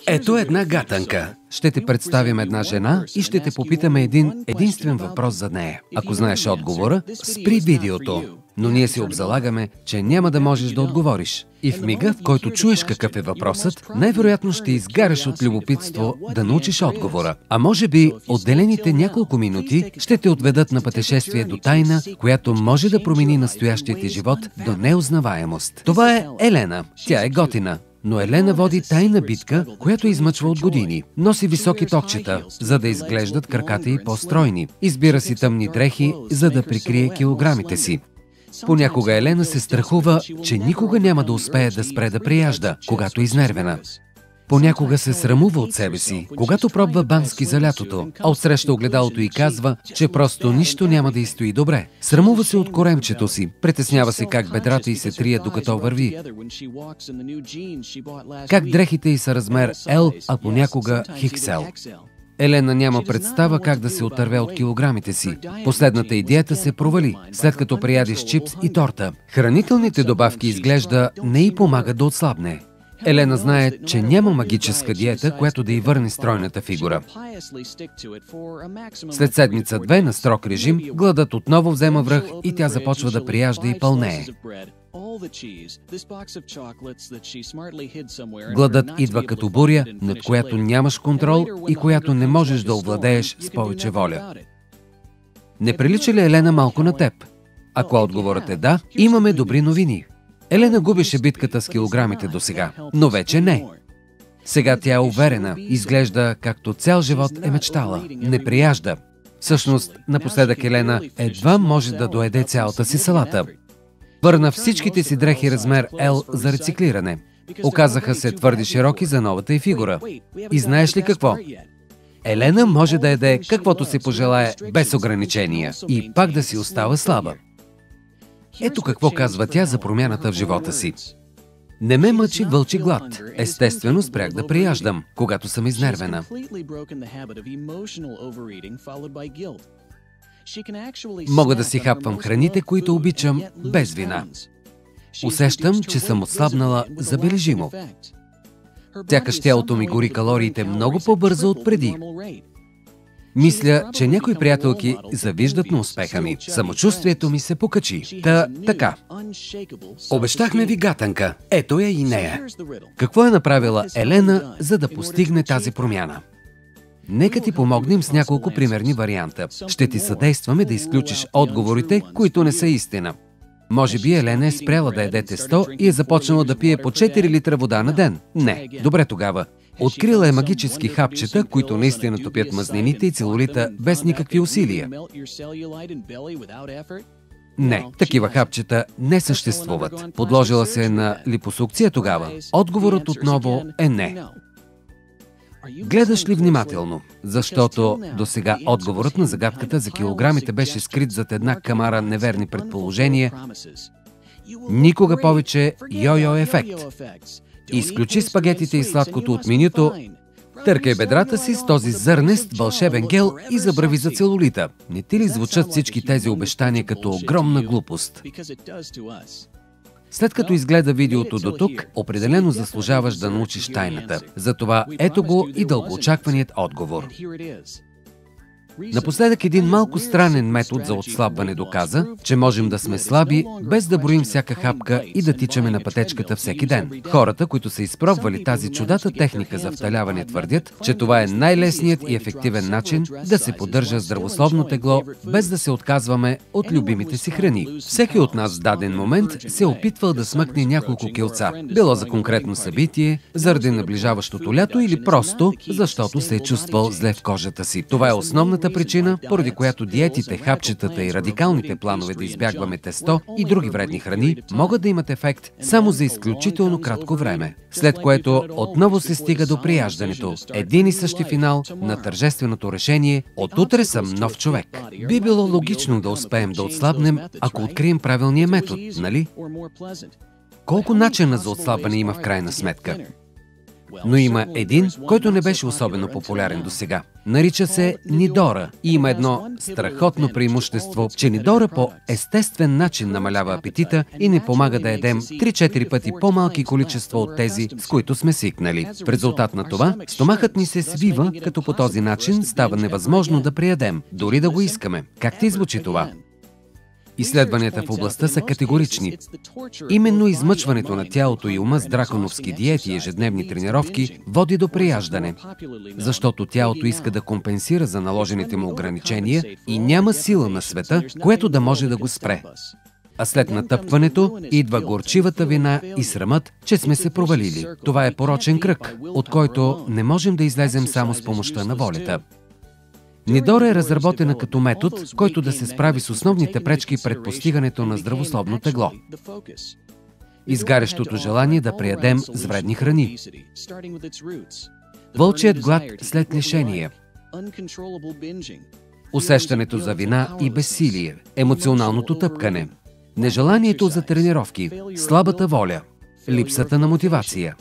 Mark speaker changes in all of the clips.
Speaker 1: Ето една гатанка. Ще те представим една жена и ще те попитаме един единствен въпрос за нея. Ако знаеш отговора, спри видеото. Но ние си обзалагаме, че няма да можеш да отговориш. И в мига, в който чуеш какъв е въпросът, най-вероятно ще изгаряш от любопитство да научиш отговора. А може би отделените няколко минути ще те отведат на пътешествие до тайна, която може да промени настоящия ти живот до неузнаваемост. Това е Елена. Тя е готина. Но Елена води тайна битка, която измъчва от години. Носи високи токчета, за да изглеждат краката й по-стройни. Избира си тъмни дрехи, за да прикрие килограмите си. Понякога Елена се страхува, че никога няма да успее да спре да прияжда, когато е изнервена. Понякога се срамува от себе си, когато пробва бански за лятото, а отсреща огледалото и казва, че просто нищо няма да й стои добре. Срамува се от коремчето си, притеснява се как бедрата й се трият докато върви, как дрехите й са размер L, а понякога XL. Елена няма представа как да се отърве от килограмите си. Последната й диета се провали, след като приядеш чипс и торта. Хранителните добавки изглежда не й помагат да отслабне. Елена знае, че няма магическа диета, която да й върне стройната фигура. След седмица-две на строг режим, гладът отново взема връх и тя започва да прияжда и пълнее. Гладът идва като буря, над която нямаш контрол и която не можеш да овладееш с повече воля. Не прилича ли Елена малко на теб? Ако отговорът е да, имаме добри новини. Елена губеше битката с килограмите досега, но вече не. Сега тя е уверена, изглежда както цял живот е мечтала, не прияжда. Всъщност, напоследък Елена едва може да доеде цялата си салата. Върна всичките си дрехи размер L за рециклиране. Оказаха се твърде широки за новата й фигура. И знаеш ли какво? Елена може да яде каквото си пожелае без ограничения и пак да си остава слаба. Ето какво казва тя за промяната в живота си. Не ме мъчи вълчи глад. Естествено спрях да прияждам, когато съм изнервена. Мога да си хапвам храните, които обичам, без вина. Усещам, че съм отслабнала забележимо. Сякаш тялото ми гори калориите много по-бързо от преди. Мисля, че някои приятелки завиждат на успеха ми. Самочувствието ми се покачи. Така. Обещахме ви гатанка. Ето я и нея. Какво е направила Елена, за да постигне тази промяна? Нека ти помогнем с няколко примерни варианта. Ще ти съдействаме да изключиш отговорите, които не са истина. Може би Елена е спряла да яде тесто и е започнала да пие по 4 литра вода на ден. Не. Добре тогава. Открила е магически хапчета, които наистина топят мазнините и целулита без никакви усилия. Не, такива хапчета не съществуват. Подложила се на липосукция тогава. Отговорът отново е не. Гледаш ли внимателно? Защото досега отговорът на загадката за килограмите беше скрит зад една камара неверни предположения. Никога повече йо-йо ефект. Изключи спагетите и сладкото от менюто, търкай бедрата си с този зърнест вълшебен гел и забрави за целулита. Не ти ли звучат всички тези обещания като огромна глупост? След като изгледа видеото до тук, определено заслужаваш да научиш тайната. Затова ето го и дългоочакваният отговор. Напоследък един малко странен метод за отслабване доказа, че можем да сме слаби, без да броим всяка хапка и да тичаме на пътечката всеки ден. Хората, които са изпробвали тази чудата техника за вталяване, твърдят, че това е най-лесният и ефективен начин да се поддържа здравословно тегло, без да се отказваме от любимите си храни. Всеки от нас в даден момент се е опитвал да смъкне няколко килца. Било за конкретно събитие, заради наближаващото лято или просто защото се е чувствал зле в кожата си. Това е основната причина, поради която диетите, хапчетата и радикалните планове да избягваме тесто и други вредни храни могат да имат ефект само за изключително кратко време, след което отново се стига до прияждането. Един и същи финал на тържественото решение "От утре съм нов човек". Би било логично да успеем да отслабнем, ако открием правилния метод, нали? Колко начина за отслабване има в крайна сметка? Но има един, който не беше особено популярен досега. Нарича се Нидора и има едно страхотно преимущество, че Нидора по естествен начин намалява апетита и ни помага да едем 3-4 пъти по-малки количества от тези, с които сме свикнали. В резултат на това, стомахът ни се свива, като по този начин става невъзможно да приядем, дори да го искаме. Как ти звучи това? Изследванията в областта са категорични. Именно измъчването на тялото и ума с драконовски диети и ежедневни тренировки води до прияждане, защото тялото иска да компенсира за наложените му ограничения и няма сила на света, което да може да го спре. А след натъпването идва горчивата вина и срамът, че сме се провалили. Това е порочен кръг, от който не можем да излезем само с помощта на волята. Нидора е разработена като метод, който да се справи с основните пречки пред постигането на здравословно тегло. Изгарящото желание да приядем с вредни храни. Вълчият глад след лишение. Усещането за вина и безсилие. Емоционалното тъпкане. Нежеланието за тренировки. Слабата воля. Липсата на мотивация.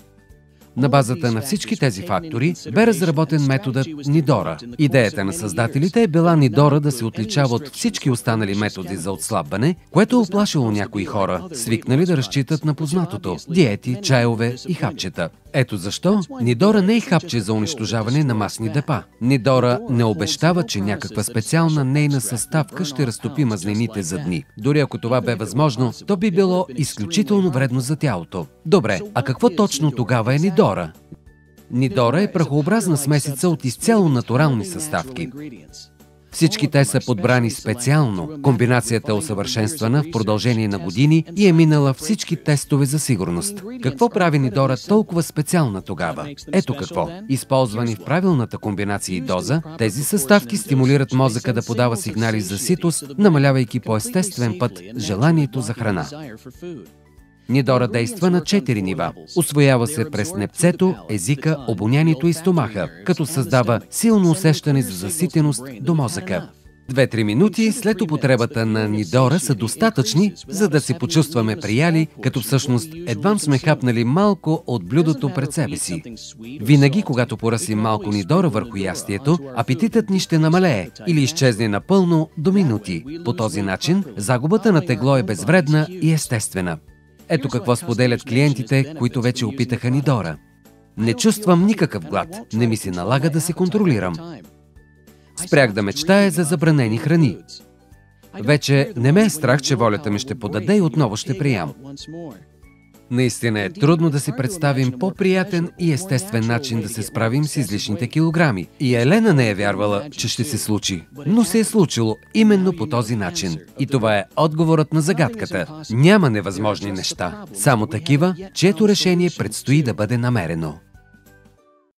Speaker 1: На базата на всички тези фактори бе разработен методът Нидора. Идеята на създателите е била Нидора да се отличава от всички останали методи за отслабване, което е уплашило някои хора, свикнали да разчитат на познатото – диети, чайове и хапчета. Ето защо Нидора не е хапче за унищожаване на масни депа. Нидора не обещава, че някаква специална нейна съставка ще разтопи мазнините за дни. Дори ако това бе възможно, то би било изключително вредно за тялото. Добре, а какво точно тогава е Нидора? Нидора е прахообразна смесица от изцяло натурални съставки. Всички те са подбрани специално. Комбинацията е усъвършенствана в продължение на години и е минала всички тестове за сигурност. Какво прави Нидора толкова специална тогава? Ето какво. Използвани в правилната комбинация и доза, тези съставки стимулират мозъка да подава сигнали за ситост, намалявайки по естествен път желанието за храна. Нидора действа на 4 нива. Усвоява се през непцето, езика, обонянието и стомаха, като създава силно усещане за заситеност до мозъка. 2-3 минути след употребата на Нидора са достатъчни, за да се почувстваме прияли, като всъщност едвам сме хапнали малко от блюдото пред себе си. Винаги, когато поръсим малко Нидора върху ястието, апетитът ни ще намалее или изчезне напълно до минути. По този начин, загубата на тегло е безвредна и естествена. Ето какво споделят клиентите, които вече опитаха Нидора. Не чувствам никакъв глад, не ми се налага да се контролирам. Спрях да мечтая за забранени храни. Вече не ме е страх, че волята ми ще подаде и отново ще приям. Наистина е трудно да си представим по-приятен и естествен начин да се справим с излишните килограми. И Елена не е вярвала, че ще се случи. Но се е случило именно по този начин. И това е отговорът на загадката. Няма невъзможни неща, само такива, чието решение предстои да бъде намерено.